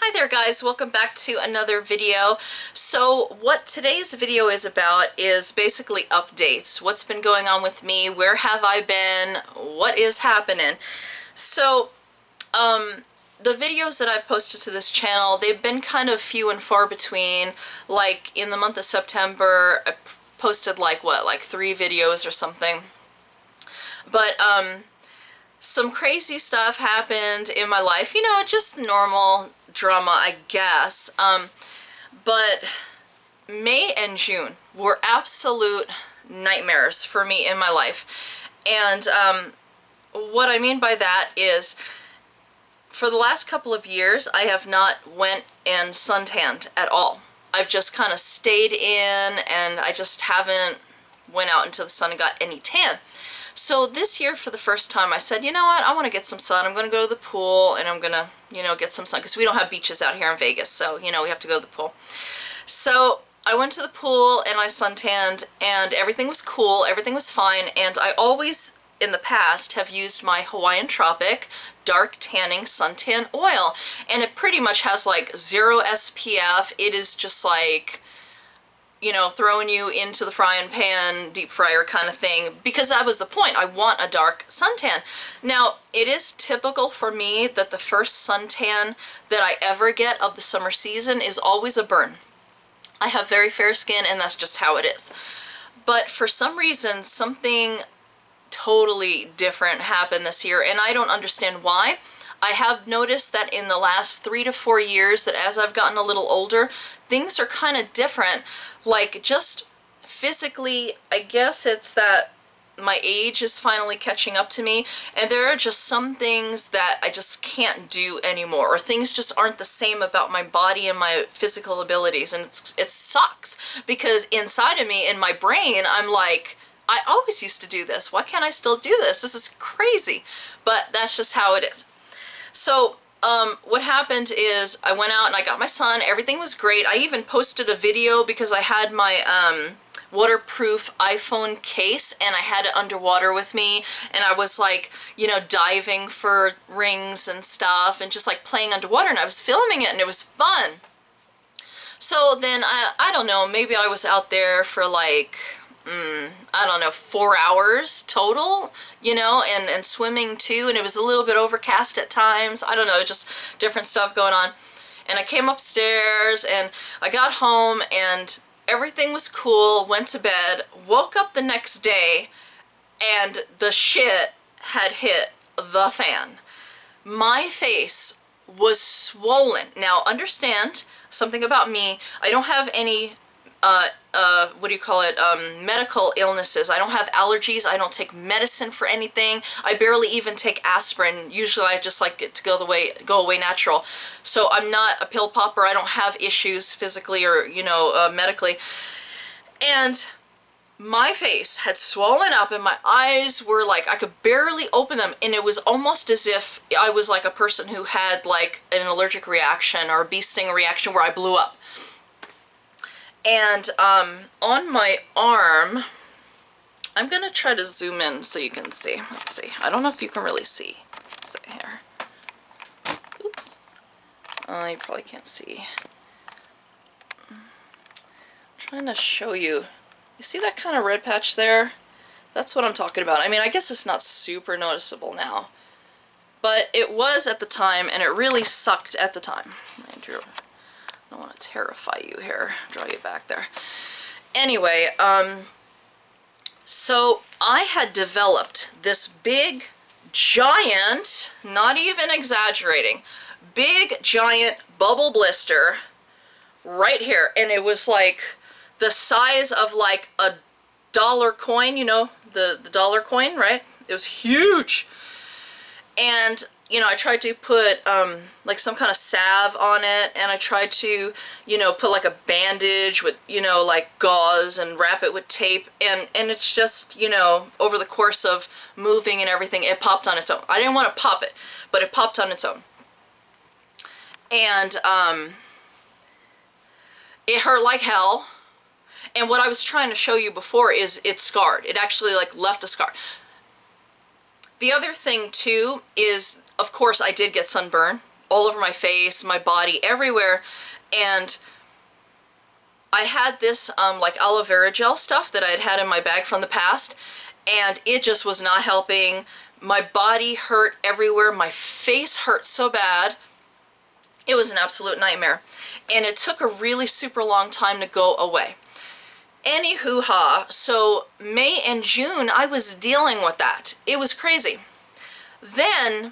Hi there guys, welcome back to another video. So what today's video is about is basically updates. What's been going on with me, where have I been, what is happening. So the videos that I've posted to this channel, they've been kind of few and far between. Like in the month of September, I posted like 3 videos or something. But some crazy stuff happened in my life, you know, just normal drama, I guess. But May and June were absolute nightmares for me in my life. And what I mean by that is, for the last couple of years, I have not went and suntanned at all. I've just kind of stayed in, and I just haven't went out into the sun and got any tan. So this year, for the first time, I said, you know what, I want to get some sun. I'm going to go to the pool, and I'm going to, you know, get some sun, because we don't have beaches out here in Vegas, so, you know, we have to go to the pool. So I went to the pool, and I suntanned, and everything was cool, everything was fine, and I always, in the past, have used my Hawaiian Tropic dark tanning suntan oil, and it pretty much has like 0 SPF. It is just like, you know, throwing you into the frying pan, deep fryer kind of thing, because that was the point. I want a dark suntan. Now, it is typical for me that the first suntan that I ever get of the summer season is always a burn. I have very fair skin, and that's just how it is. But for some reason, something totally different happened this year, and I don't understand why. I have noticed that in the last 3 to 4 years, that as I've gotten a little older, things are kind of different. Like, just physically, I guess it's that my age is finally catching up to me, and there are just some things that I just can't do anymore, or things just aren't the same about my body and my physical abilities, and it sucks, because inside of me, in my brain, I'm like, I always used to do this. Why can't I still do this? This is crazy. But that's just how it is. So what happened is I went out and I got my sun. Everything was great. I even posted a video because I had my waterproof iPhone case, and I had it underwater with me, and I was like, you know, diving for rings and stuff, and just like playing underwater, and I was filming it, and it was fun. So then I don't know, maybe I was out there for like, I don't know, 4 hours total, you know, and swimming too, and it was a little bit overcast at times. I don't know, just different stuff going on. And I came upstairs, and I got home, and everything was cool, went to bed, woke up the next day, and the shit had hit the fan. My face was swollen. Now, understand something about me. I don't have any what do you call it, medical illnesses. I don't have allergies. I don't take medicine for anything. I barely even take aspirin. Usually I just like it to go away natural. So I'm not a pill popper. I don't have issues physically or, you know, medically. And my face had swollen up, and my eyes were like, I could barely open them, and it was almost as if I was like a person who had like an allergic reaction or a bee sting reaction where I blew up. And on my arm, I'm gonna try to zoom in so you can see. Let's see. I don't know if you can really see. Let's see here. Oops. You probably can't see. I'm trying to show you. You see that kind of red patch there? That's what I'm talking about. I mean, I guess it's not super noticeable now, but it was at the time, and it really sucked at the time. Andrew, I don't want to terrify you here, draw you back there. Anyway, so I had developed this big, giant, not even exaggerating, big, giant bubble blister right here. And it was like the size of like a dollar coin, you know, the dollar coin, right? It was huge. And you know, I tried to put like some kind of salve on it, and I tried to, you know, put like a bandage with, you know, like gauze, and wrap it with tape, and it's just, you know, over the course of moving and everything, it popped on its own. I didn't want to pop it, but it popped on its own. And it hurt like hell. And what I was trying to show you before is it's scarred. It actually like left a scar. The other thing too is, of course, I did get sunburn. all over my face, my body, everywhere. And I had this like aloe vera gel stuff that I had had in my bag from the past, and it just was not helping. My body hurt everywhere. My face hurt so bad. It was an absolute nightmare. And it took a really super long time to go away. Anywho-ha, so May and June, I was dealing with that. It was crazy. Then,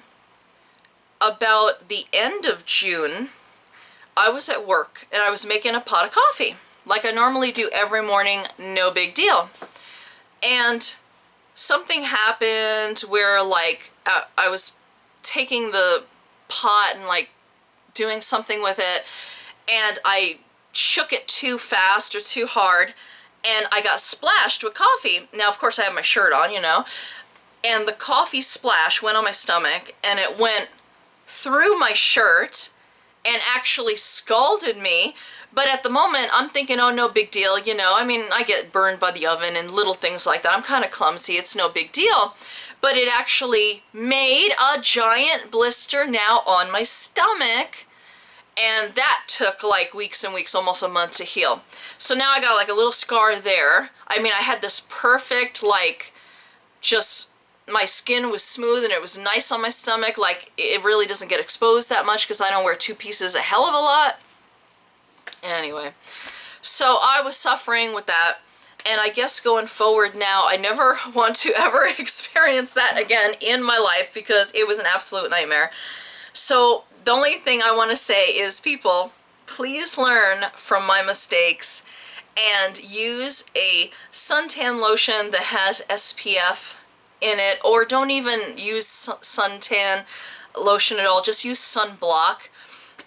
about the end of June, I was at work and I was making a pot of coffee, like I normally do every morning, no big deal. And something happened where like I was taking the pot and like doing something with it, and I shook it too fast or too hard, and I got splashed with coffee. Now, of course, I have my shirt on, you know, and the coffee splash went on my stomach, and it went through my shirt and actually scalded me. But at the moment, I'm thinking, oh, no big deal, you know. I mean, I get burned by the oven and little things like that. I'm kind of clumsy. It's no big deal. But it actually made a giant blister now on my stomach. And that took like weeks and weeks, almost a month to heal. So now I got like a little scar there. I mean, I had this perfect, like, just, my skin was smooth and it was nice on my stomach. Like, it really doesn't get exposed that much because I don't wear two pieces a hell of a lot. Anyway, so I was suffering with that. And I guess going forward now, I never want to ever experience that again in my life because it was an absolute nightmare. So the only thing I want to say is, people, please learn from my mistakes and use a suntan lotion that has SPF in it, or don't even use suntan lotion at all, just use sunblock.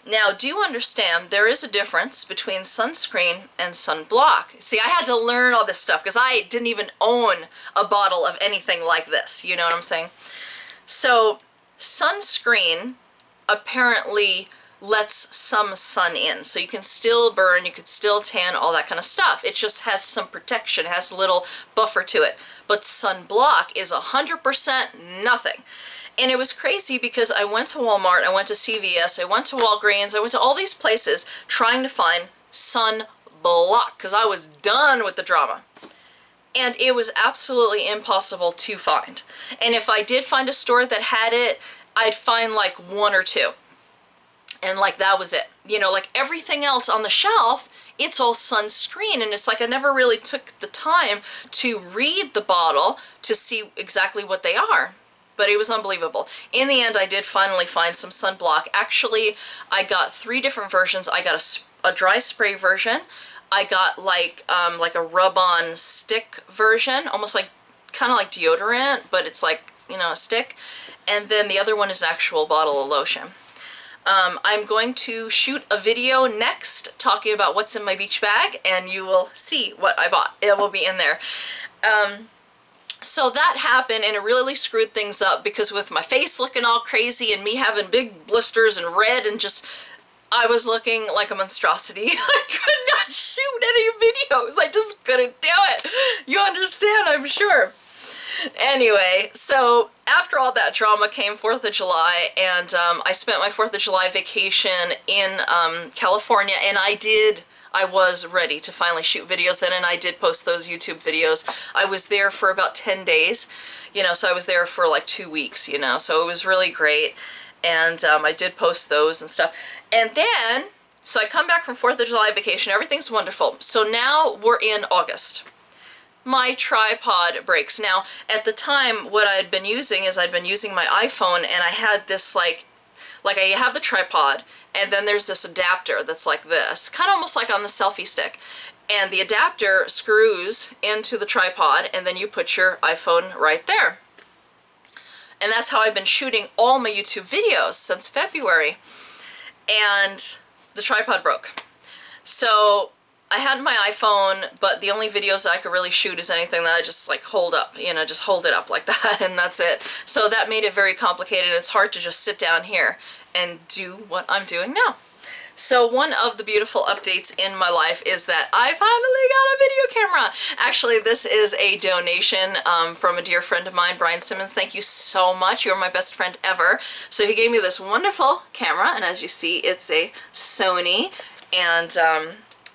Now, do you understand there is a difference between sunscreen and sunblock? See, I had to learn all this stuff because I didn't even own a bottle of anything like this, you know what I'm saying? So, sunscreen apparently lets some sun in, so you can still burn, you could still tan, all that kind of stuff. It just has some protection, it has a little buffer to it. But sunblock is 100% nothing. And it was crazy because I went to Walmart, I went to CVS, I went to Walgreens, I went to all these places trying to find sunblock because I was done with the drama. And it was absolutely impossible to find. And if I did find a store that had it, I'd find like one or two. And like that was it. You know, like everything else on the shelf, it's all sunscreen. And it's like I never really took the time to read the bottle to see exactly what they are. But it was unbelievable. In the end, I did finally find some sunblock. Actually, I got 3 different versions. I got a dry spray version. I got like a rub-on stick version, almost like, kind of like deodorant, but it's like, you know, a stick. And then the other one is an actual bottle of lotion. I'm going to shoot a video next talking about what's in my beach bag, and you will see what I bought. It will be in there. So that happened, and it really screwed things up because with my face looking all crazy and me having big blisters and red and just, I was looking like a monstrosity. I could not shoot any videos. I just couldn't do it. You understand, I'm sure. Anyway, so after all that drama came 4th of July, and I spent my 4th of July vacation in California, and I was ready to finally shoot videos then, and I did post those YouTube videos. I was there for about 10 days, you know, so I was there for like 2 weeks, you know, so it was really great, and I did post those and stuff. And then, so I come back from 4th of July vacation, everything's wonderful. So now we're in August. My tripod breaks. Now, at the time, what I had been using is I'd been using my iPhone, and I had this like I have the tripod, and then there's this adapter that's like this, kind of almost like on the selfie stick. And the adapter screws into the tripod, and then you put your iPhone right there. And that's how I've been shooting all my YouTube videos since February. And the tripod broke. So I had my iPhone, but the only videos that I could really shoot is anything that I just like hold up, you know, just hold it up like that, and that's it. So that made it very complicated. It's hard to just sit down here and do what I'm doing now. So one of the beautiful updates in my life is that I finally got a video camera. Actually, this is a donation from a dear friend of mine, Brian Simmons. Thank you so much. You're my best friend ever. So he gave me this wonderful camera, and as you see, it's a Sony, and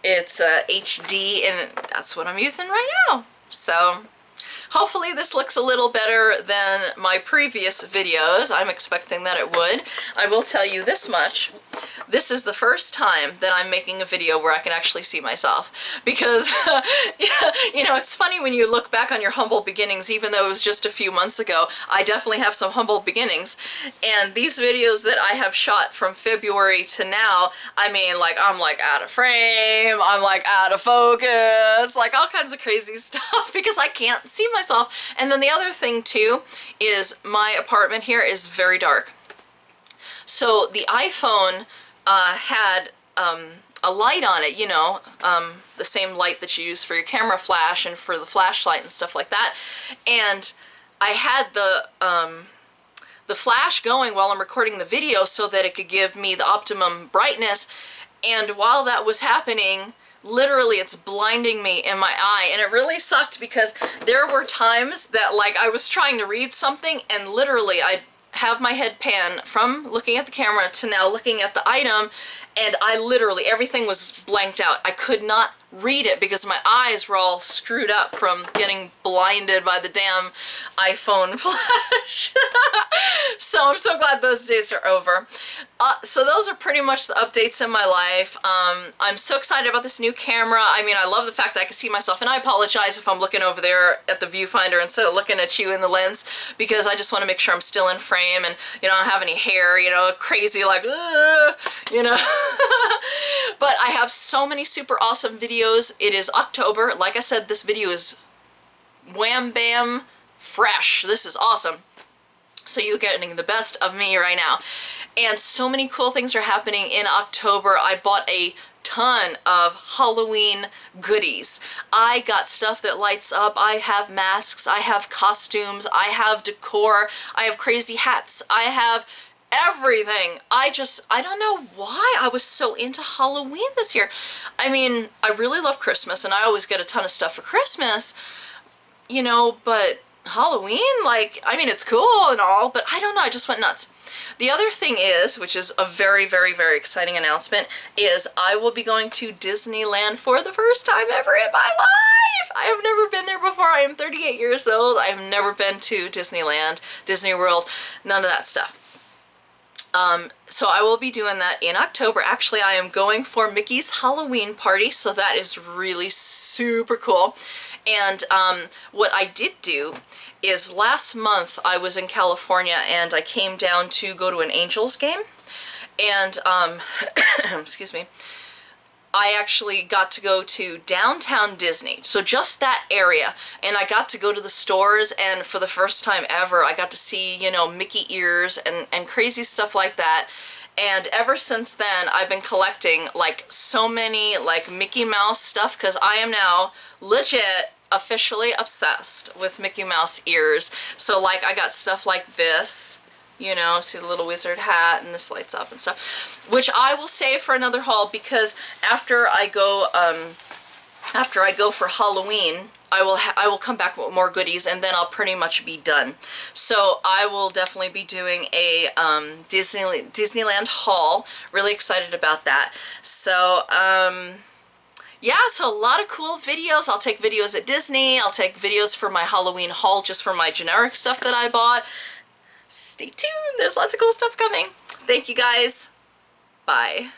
it's HD, and that's what I'm using right now. So hopefully this looks a little better than my previous videos. I'm expecting that it would. I will tell you this much. This is the first time that I'm making a video where I can actually see myself, because you know, it's funny when you look back on your humble beginnings, even though it was just a few months ago. I definitely have some humble beginnings, and these videos that I have shot from February to now, I mean, like, I'm like out of frame, I'm like out of focus, like all kinds of crazy stuff because I can't see myself. And then the other thing too is my apartment here is very dark. So the iPhone had a light on it, you know, the same light that you use for your camera flash and for the flashlight and stuff like that. And I had the flash going while I'm recording the video so that it could give me the optimum brightness. And while that was happening, literally it's blinding me in my eye, and it really sucked because there were times that, like, I was trying to read something and literally I'd have my head pan from looking at the camera to now looking at the item, and I literally, everything was blanked out. I could not read it because my eyes were all screwed up from getting blinded by the damn iPhone flash. So I'm so glad those days are over. So those are pretty much the updates in my life. I'm so excited about this new camera. I mean, I love the fact that I can see myself, and I apologize if I'm looking over there at the viewfinder instead of looking at you in the lens, because I just want to make sure I'm still in frame and, you know, I don't have any hair, you know, crazy like, you know. But I have so many super awesome videos. It is October. Like I said, this video is wham bam fresh. This is awesome. So you're getting the best of me right now. And so many cool things are happening in October. I bought a ton of Halloween goodies. I got stuff that lights up. I have masks, I have costumes, I have decor, I have crazy hats, I have everything. I don't know why I was so into Halloween this year. I mean, I really love Christmas, and I always get a ton of stuff for Christmas, you know, but Halloween, like, I mean, it's cool and all, but I don't know, I just went nuts. The other thing is, which is a very, very, very exciting announcement, is I will be going to Disneyland for the first time ever in my life! I have never been there before. I am 38 years old. I have never been to Disneyland, Disney World, none of that stuff. So I will be doing that in October. Actually, I am going for Mickey's Halloween party, so that is really super cool. And what I did do is last month I was in California and I came down to go to an Angels game, and excuse me, I actually got to go to downtown Disney, so just that area, and I got to go to the stores, and for the first time ever I got to see, you know, Mickey ears and crazy stuff like that. And ever since then I've been collecting like so many like Mickey Mouse stuff, because I am now legit officially obsessed with Mickey Mouse ears. So like I got stuff like this, you know, see the little wizard hat, and this lights up and stuff, which I will save for another haul, because after I go for Halloween, I will come back with more goodies, and then I'll pretty much be done. So I will definitely be doing a Disneyland haul. Really excited about that. So yeah, so a lot of cool videos. I'll take videos at Disney. I'll take videos for my Halloween haul just for my generic stuff that I bought. Stay tuned. There's lots of cool stuff coming. Thank you guys. Bye.